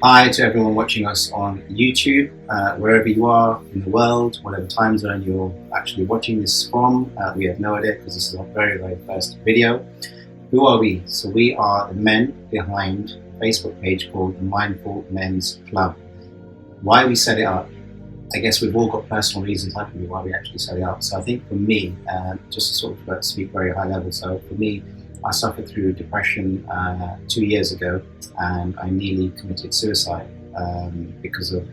Hi to everyone watching us on YouTube, wherever you are in the world, whatever time zone you're actually watching this from. We have no idea because this is our very, very first video. Who are we? So we are the men behind a Facebook page called the Mindful Men's Club. Why we set it up, I guess we've all got personal reasons, haven't we, why we actually set it up. So I think for me, just to sort of speak very high level, so for me, I suffered through depression 2 years ago, and I nearly committed suicide because of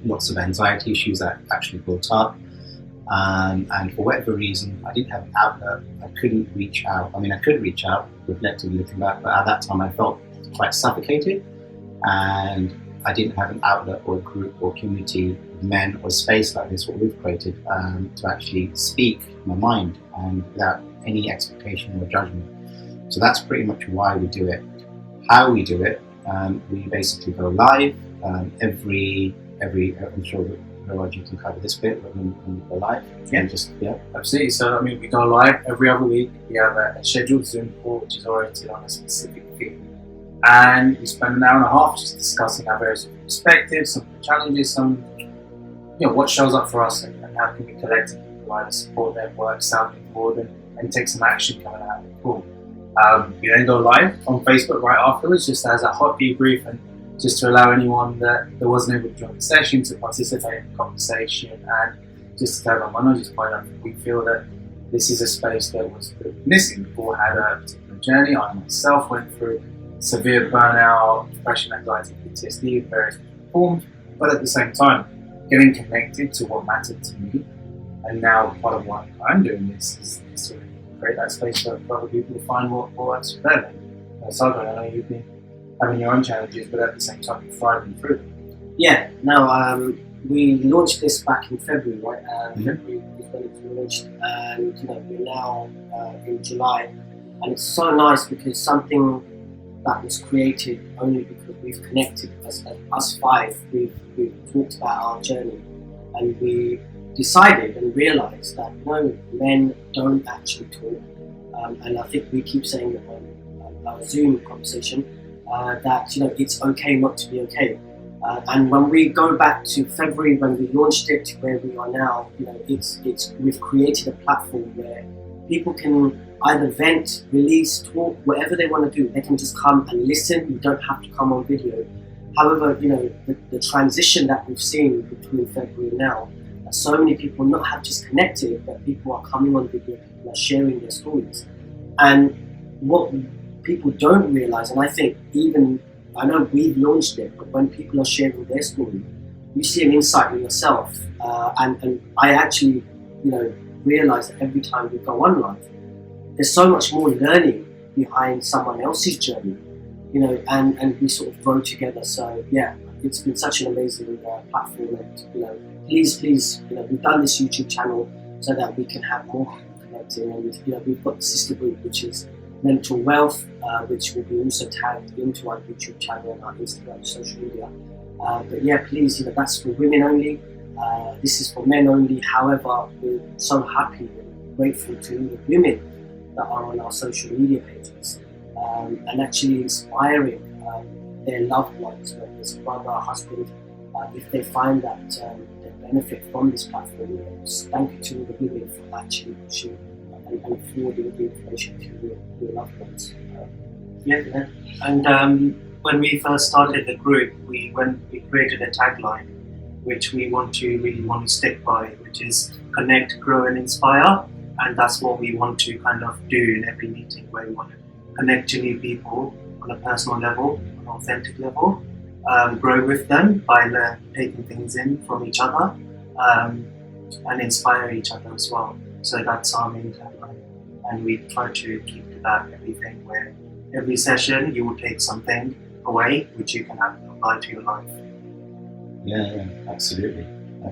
lots of anxiety issues that actually built up. And for whatever reason, I didn't have an outlet. I couldn't reach out. I mean, I could reach out, reflectively looking back, but at that time I felt quite suffocated, and I didn't have an outlet or a group or community of men or space like this, what we've created, to actually speak my mind and without any expectation or judgment. So that's pretty much why we do it. How we do it, we basically go live every. I'm sure Roger can cover this bit when we go live. Yeah, absolutely. So I mean, we go live every other week. We have a scheduled Zoom call which is oriented on a specific theme, and we spend an hour and a half just discussing our various perspectives, some challenges, some what shows up for us, and how can we collectively provide a support network, sounding board, and take some action coming out of the call. We then go live on Facebook right afterwards, just as a hot debrief, and just to allow anyone that wasn't able to join the session to participate in the conversation, and just to tell them, just point out that we feel that this is a space that was missing. We all had a particular journey. I myself went through severe burnout, depression, anxiety, PTSD in various forms, but at the same time, getting connected to what mattered to me. And now part of what I'm doing is to create that space for other people to find what works for them. So I know you've been having your own challenges, but at the same time you're thriving through them. Yeah, no, we launched this back in February, right? February is when it launched, and we're now in July, and it's so nice because something that was created only because we've connected as us five, we've talked about our journey, and we decided and realised that no, men don't actually talk, and I think we keep saying it on our Zoom conversation that it's okay not to be okay. And when we go back to February when we launched it to where we are now, we've created a platform where people can either vent, release, talk, whatever they want to do. They can just come and listen. You don't have to come on video. However, the transition that we've seen between February and now, so many people not have just connected, but people are coming on video, people are sharing their stories. And what people don't realize, and I think I know we've launched it, but when people are sharing their story, you see an insight in yourself. And I actually, realize that every time we go on live, there's so much more learning behind someone else's journey, and we sort of grow together. So yeah, it's been such an amazing platform, and please, we've done this YouTube channel so that we can have more connecting, and we've got the sister group which is Mental Wealth, which will be also tagged into our YouTube channel and our Instagram social media. But yeah, please, that's for women only. This is for men only. However, we're so happy and grateful to the women that are on our social media pages, and actually inspiring their loved ones, whether it's brother or husband, if they find that they benefit from this platform. Thank you to all the women for actually pushing and forwarding the information to your loved ones. Yeah. And when we first started the group, we created a tagline which we want to stick by, which is connect, grow, and inspire. And that's what we want to kind of do in every meeting, where we want to connect to new people on a personal level, on an authentic level, grow with them by taking things in from each other, and inspire each other as well. So that's our main tagline, and we try to keep to that everything, where every session you will take something away which you can apply to your life. Yeah, absolutely. I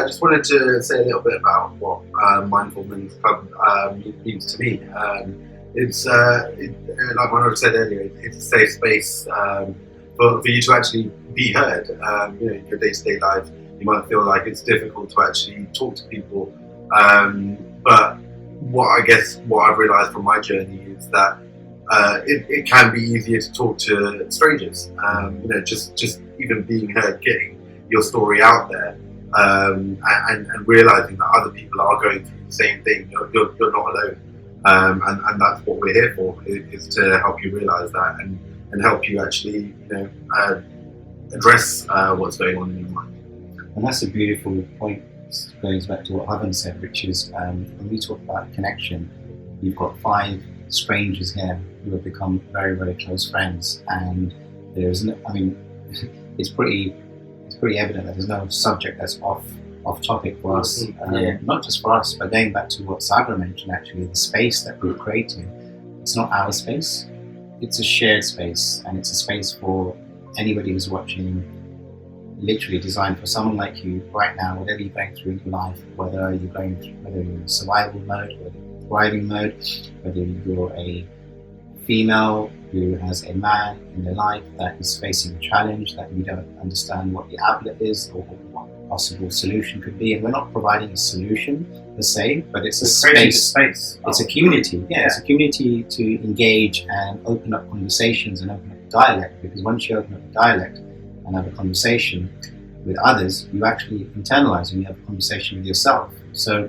just wanted to say a little bit about what Mindful Men's Club means to me. It's like Manoj said earlier, it's a safe space for you to actually be heard. In your day-to-day life, you might feel like it's difficult to actually talk to people, but what I've realised from my journey is that it can be easier to talk to strangers. Just even being heard, getting your story out there, and realizing that other people are going through the same thing. You're not alone, and that's what we're here for, is to help you realize that and help you actually address what's going on in your mind. And that's a beautiful point. Goes back to what Havan said, which is when we talk about connection, you've got 5 strangers here who have become very, very close friends, and there's no, I mean, it's pretty evident that there's no subject that's off topic for us, not just for us, but going back to what Sagar mentioned, actually, the space that we're creating, it's not our space, it's a shared space, and it's a space for anybody who's watching, literally designed for someone like you right now, whatever you're going through in your life, whether you're in survival mode, whether you're in thriving mode, whether you're a female who has a man in their life that is facing a challenge that you don't understand what the outlet is or what possible solution could be. And we're not providing a solution per se, but it's a space. It's a community. Yeah, it's a community to engage and open up conversations and open up dialect, because once you open up a dialect and have a conversation with others, you actually internalize and you have a conversation with yourself. So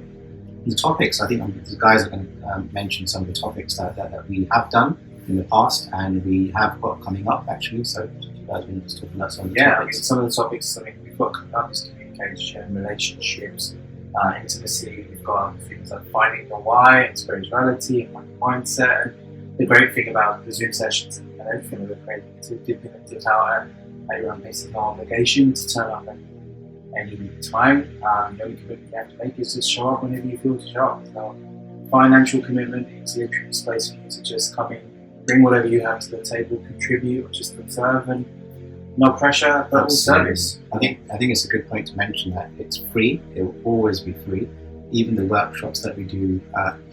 the topics, I think the guys are going to mention some of the topics that we have done in the past and we have got coming up actually. So you guys want to just talk about some of the topics? Some of the topics we've got coming up is communication, relationships, intimacy. We've got things like finding the why, and spirituality, and mindset. And the great thing about the Zoom sessions and everything that we're creating to dip in and dip out at your own pace, no obligation to turn up at any time. The only commitment you have to make is just show up whenever you feel to show up. So financial commitment, it's literally a space for you to just come in, bring whatever you have to the table, contribute, or just observe, and no pressure, but all service. I think it's a good point to mention that it's free. It will always be free. Even the workshops that we do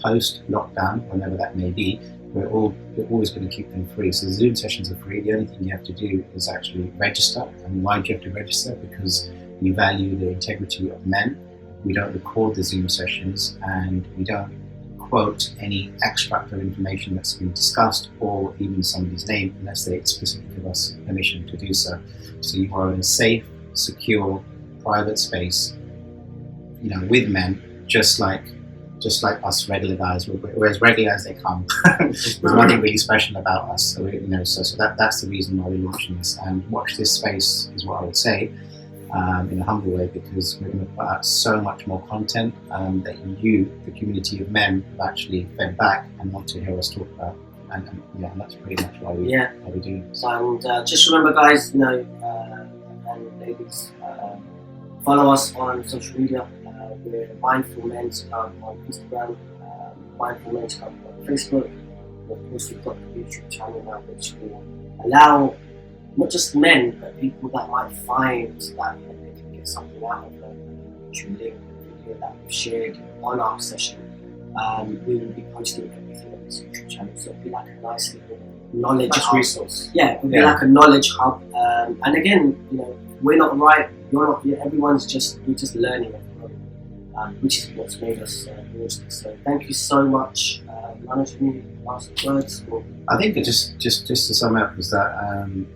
post lockdown, whenever that may be, we're always going to keep them free. So the Zoom sessions are free. The only thing you have to do is actually register. And why do you have to register? Because we value the integrity of men. We don't record the Zoom sessions, and we don't quote any extract of information that's been discussed or even somebody's name unless they explicitly give us permission to do so. So you are in a safe, secure, private space, with men, just like us regular guys. We're as regular as they come. There's nothing really special about us. So that's the reason why we're launching this. And watch this space is what I would say. In a humble way, because we're going to put out so much more content that you, the community of men, have actually fed back and want to hear us talk about. And that's pretty much why we do. So, and just remember, guys, and ladies, follow us on social media. We're Mindful Men's Club on Instagram, Mindful Men's Club on Facebook. And of course, we've got the YouTube channel now, which will allow not just men, but people that might find that they can get something out of the YouTube link video that we've shared on our session. We will be posting everything on this YouTube channel, so it'll be like a nice little knowledge hub. Resource. Yeah, it'll be like a knowledge hub. And again, we're not right, you're not. Everyone's we're just learning at the moment, which is what's made us launch this. So thank you so much. Manoj, any last words? I think that just to sum up is that.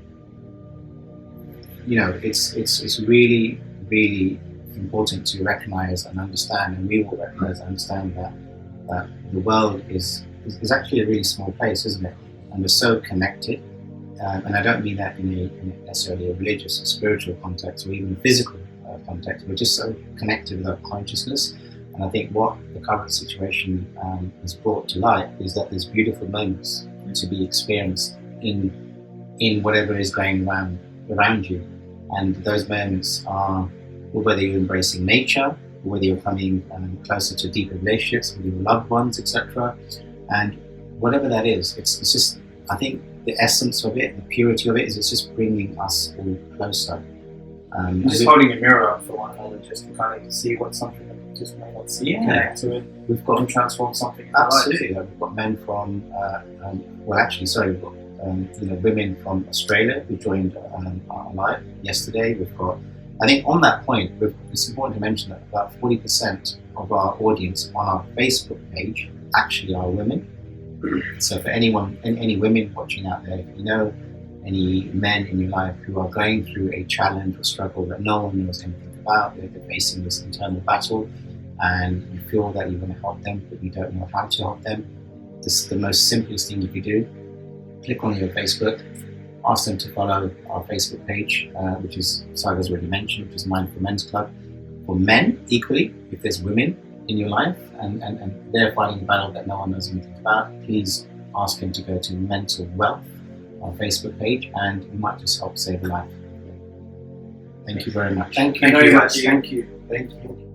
It's really, really important to recognize and understand, and we will recognize and understand that the world is actually a really small place, isn't it? And we're so connected, and I don't mean that in a necessarily a religious or spiritual context or even a physical context. We're just so connected with our consciousness, and I think what the current situation has brought to light is that there's beautiful moments to be experienced in whatever is going around you. And those moments are whether you're embracing nature, or whether you're coming closer to deeper relationships with your loved ones, etc. And whatever that is, it's just, I think the essence of it, the purity of it, is it's just bringing us all closer. Just holding a mirror up for one another, just to kind of see what's something that we just may not see, connect to it. We've got and transform something. Absolutely, we've got men from we've got women from Australia who joined our live yesterday. We've got, I think on that point, it's important to mention that about 40% of our audience on our Facebook page actually are women, So for anyone, any women watching out there, if you know any men in your life who are going through a challenge or struggle that no one knows anything about, they're facing this internal battle, and you feel that you want to help them, but you don't know how to help them, this is the most simplest thing you can do. Click on your Facebook, ask them to follow our Facebook page, which is Saga's already mentioned, which is Mindful Men's Club. For men, equally, if there's women in your life and they're fighting a battle that no one knows anything about, please ask them to go to Mental Wealth, our Facebook page, and you might just help save a life. Thank you very much. Thank you very much. Thank you. Thank you.